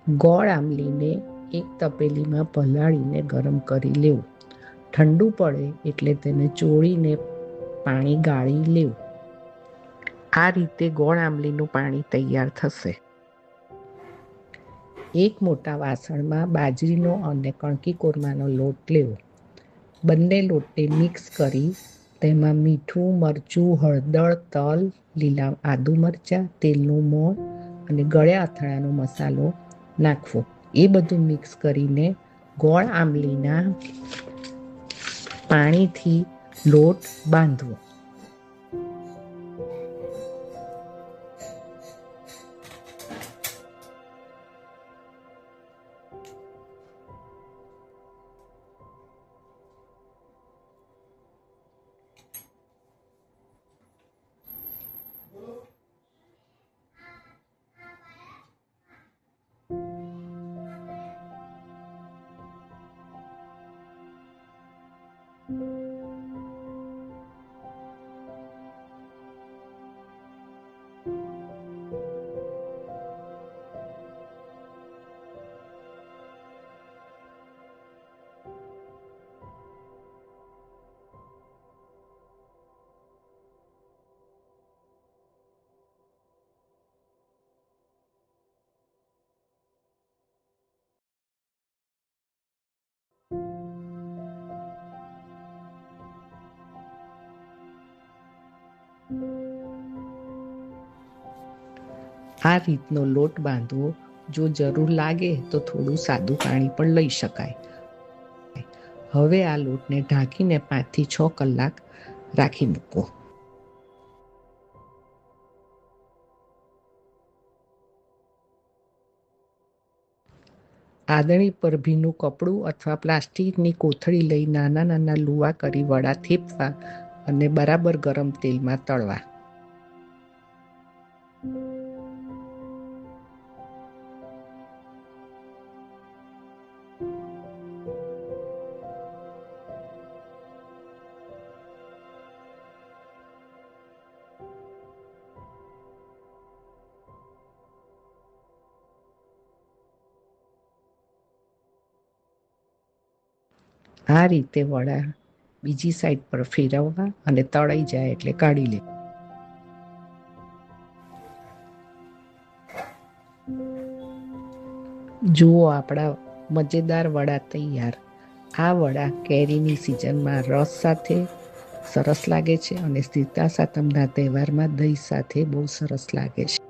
ગોળ આંબલીને એક તપેલીમાં પલાળીને ગરમ કરી લેવું. ઠંડુ પડે એટલે તેને ચોળીને પાણી ગાળી લેવું. આ રીતે ગોળ આંબલીનું પાણી તૈયાર થશે. એક મોટા વાસણમાં બાજરીનો અને કણકી કોરમાનો લોટ લેવો. બંને લોટને મિક્સ કરી તેમાં મીઠું, મરચું, હળદર, તલ, લીલા આદુ મરચાં, તેલનું મોણ અને ગળ્યા અથાણાનો મસાલો નાખવો. એ બધું મિક્સ કરીને ગોળ આંબલીના પાણીથી લોટ બાંધવો. આ રીતનો લોટ બાંધવો. જો જરૂર લાગે તો થોડું સાદું પાણી પણ લઈ શકાય. હવે આ લોટને ઢાંકીને 5 થી 6 કલાક રાખી મૂકો. આદણી પર ભીનું કપડું અથવા પ્લાસ્ટિકની કોથળી લઈ નાના નાના લુવા કરી વડા થેપવા અને બરાબર ગરમ તેલમાં તળવા. આ રીતે વડા બીજી સાઈડ પર ફેરવવા અને તળાઈ જાય એટલે કાઢી લેવા. જુઓ, આપણા મજેદાર વડા તૈયાર. આ વડા કેરીની સિઝનમાં રસ સાથે સરસ લાગે છે અને સીતા સાતમના તહેવારમાં દહીં સાથે બહુ સરસ લાગે છે.